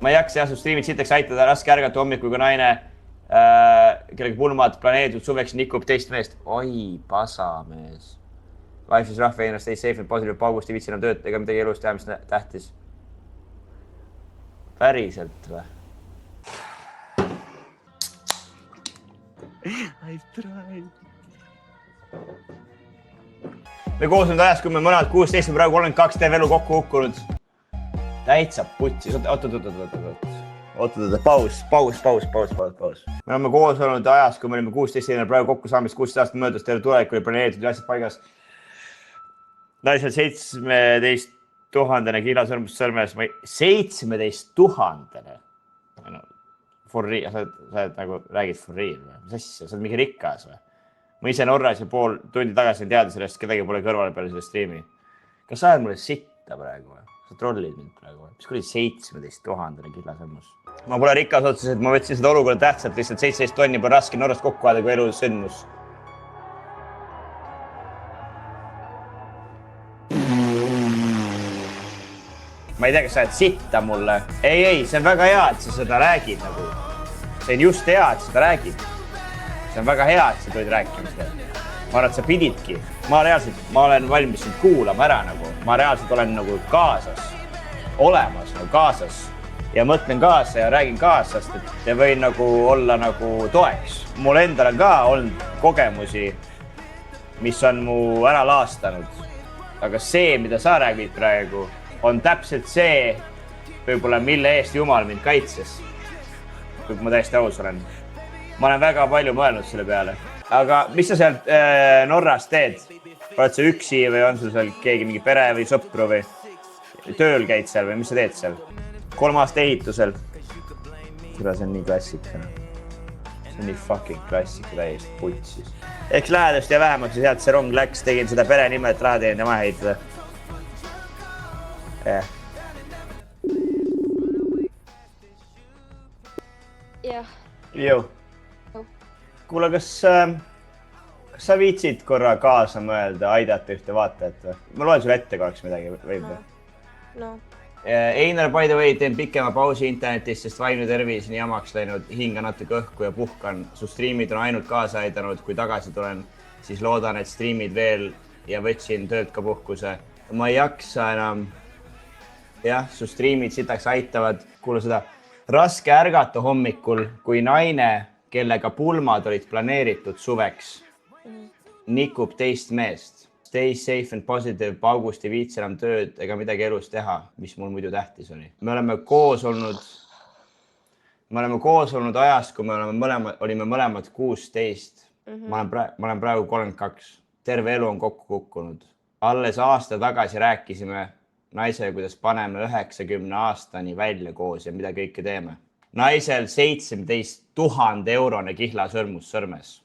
ma ei jaksa jah, su striimid sitaks aitada, raske ärgata hommikul, kui naine, kellega pulmad planeeritud suveks nikub teist meest. Oi, pasamees. Life is rough, ennast stay safe and positive, paugust ei viitsi enam tööd ega midagi elus teha, mis tähtis. Päriselt või? I've tried. Me koos nüüd ajas, kui me mõned 16, praegu 32 teeb elu kokku hukkunud. Täitsa putsis. Oot, paus. Me oleme koos olnud ajas, kui me olime 16, praegu kokku saamist 16 aastat möödas, teile tulek oli planeeritud ja asjad paigas. Naisel 17 000 kilasõrmust sõrmes. 17 000. For real, sa oled nagu räägid for real või? Mis asja, sa oled mingi rikkas või? Ma ise Norras ja pool tundi tagasi teada sellest, kedagi pole kõrvale peale selle striimi. Kas sa oled mulle sitta praegu või? Sa trollid mind praegu või? Mis kui oli 17 000 kilasõrmus? Ma pole rikas otseselt, ma võtsin seda olukorda tähtsalt, lihtsalt 17 tonni pole raske Norrast kokku ajada, kui elus sündmus. Ma ei tea, kas sa oled sitta mulle. Ei, see on väga hea, et sa seda räägid nagu. See on just hea, et seda räägid. See on väga hea, et sa tulid rääkima seda. Ma arvan, et sa pididki. Ma olen valmis sind kuulama ära nagu. Ma reaalselt olen nagu kaasas. Olemas nagu kaasas. Ja mõtlen kaasa ja räägin kaasast, et võin nagu olla nagu toeks. Mul endal on ka olnud kogemusi, mis on mu ära laastanud. Aga see, mida sa räägid praegu, on täpselt see, võib-olla mille eest Jumal mind kaitses. Kui ma täiesti aus olen. Ma olen väga palju mõelnud selle peale. Aga mis sa sealt Norras teed? Oled sa üksi või on sul seal keegi mingi pere või sõpru või tööl käid seal või mis sa teed seal? 3 aasta ehitusel. Seda see on nii klassika. See on nii fucking klassika täiesti putsis. Eks lähedust ja vähemaks ja sealt see rong läks. Tegin seda pere nimel, et raha teenid ja maha ehitada. Jah. Jõu. Kuule, kas sa viitsid korra kaasa mõelda, aidata ühte vaatajat või? Ma loen sulle ette korraks midagi, võib või? No. Einar, by the way, teen pikema pausi internetis, sest vaimne tervis nii jamaks läinud, hinga natuke õhku ja puhkan. Su striimid on ainult kaasa aidanud, kui tagasi tulen, siis loodan, et striimid veel ja võtsin tööd ka puhkuse. Ma ei jaksa enam. Jah, su striimid sitaks aitavad. Kuule seda, raske ärgata hommikul, kui naine, kellega pulmad olid planeeritud suveks, nikub teist meest. Stay safe and positive, paugust ei viitsi enam tööd ega midagi elus teha, mis mul muidu tähtis oli. Me oleme koos olnud ajas, kui me olime mõlemad 16. Ma olen praegu 32. Terve elu on kokku kukkunud. Alles aasta tagasi rääkisime naisega, kuidas paneme 90 aastani välja koos ja mida kõike teeme. Naisel 17 000 eurone kihlasõrmus sõrmes.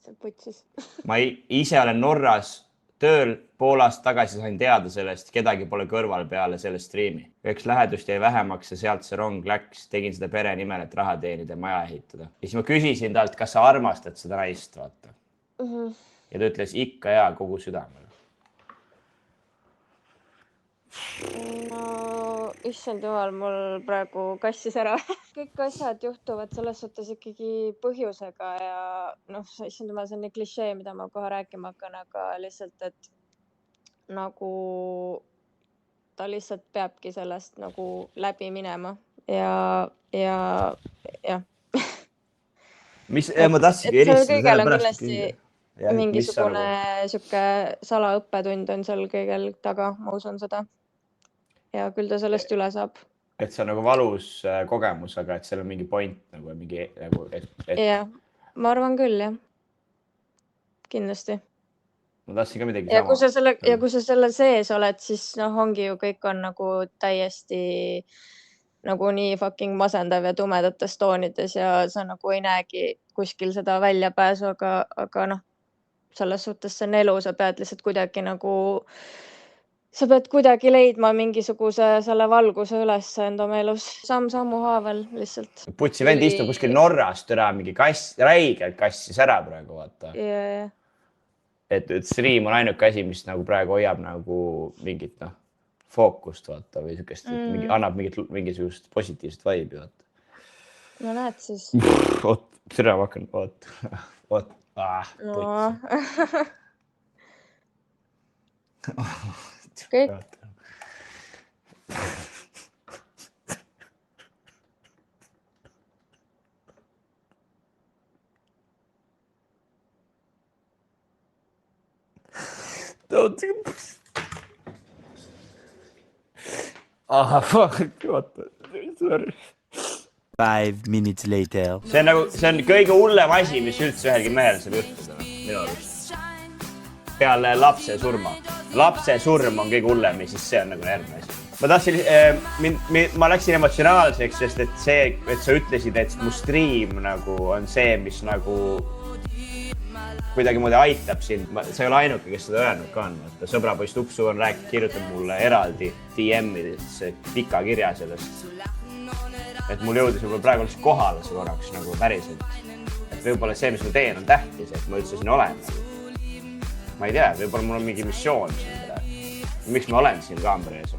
See putsis. Ma ise olen Norras tööl, pool aastat tagasi sain teada sellest, kedagi pole kõrval peale selle striimi. Üks lähedust jäi vähemaks ja sealt see rong läks. Tegin seda pere nimel, et raha teenida ja maja ehitada. Ja siis ma küsisin talt, kas sa armastad seda naist, vaata. Ja ta ütles ikka ja kogu südamel. No, issand jumal, mul praegu kassis ära. Kõik asjad juhtuvad selles suhtes ikkagi põhjusega ja issand jumal, see on nii klišee, mida ma kohe rääkima hakkan, aga lihtsalt, et nagu ta lihtsalt peabki sellest nagu läbi minema ja. Mis, ma tahtsingi eristada selle pärast küsida. Mingisugune siuke salaõppetund on seal kõigel taga, ma usun seda. Ja küll ta sellest üle saab. Et see on nagu valus kogemus, aga et seal on mingi point nagu mingi nagu Jah, ma arvan küll, jah. Kindlasti. Ma tahtsin ka midagi sama. Ja kui sa selle sees oled, siis ongi ju kõik on nagu täiesti nagu nii fucking masendav ja tumedates toonides ja sa nagu ei näegi kuskil seda väljapääsu, aga selles suhtes see on elu, sa pead lihtsalt kuidagi nagu sa pead kuidagi leidma mingisuguse selle valguse üles enda elus sammu haavel lihtsalt. Putsi vend istub kuskil Norrast üle mingi räigelt kassis ära praegu, vaata. Et stream on ainuke asi, mis nagu praegu hoiab nagu mingit fookust vaata või siukest, annab mingisugust positiivset vibe'i vaata. No näed siis. Oot, tere, ma hakkan, oot. Kõik. Fuck, vaata, sorry. 5 minutes later. See on kõige hullem asi, mis üldse ühelgi mehel saab juhtuda, minu arust. Peale lapse surma. Lapse surm on kõige hullem ja siis see on nagu järgmine asi. Ma tahtsin, ma läksin emotsionaalseks, sest et see, et sa ütlesid, et mu stream nagu on see, mis nagu kuidagi mulle aitab sind. See ei ole ainuke, kes seda öelnud ka on. Sõbrapoist Upsu on kirjutanud mulle eraldi DM-ides pika kirja sellest. Et mul jõudis võib-olla praegu lihtsalt kohale see korraks nagu päriselt. Et võib-olla see, mis ma teen, on tähtis, et ma üldse siin olen. Ma ei tea, võib-olla mul on mingi missioon siin. Miks ma olen siin kaamera ees?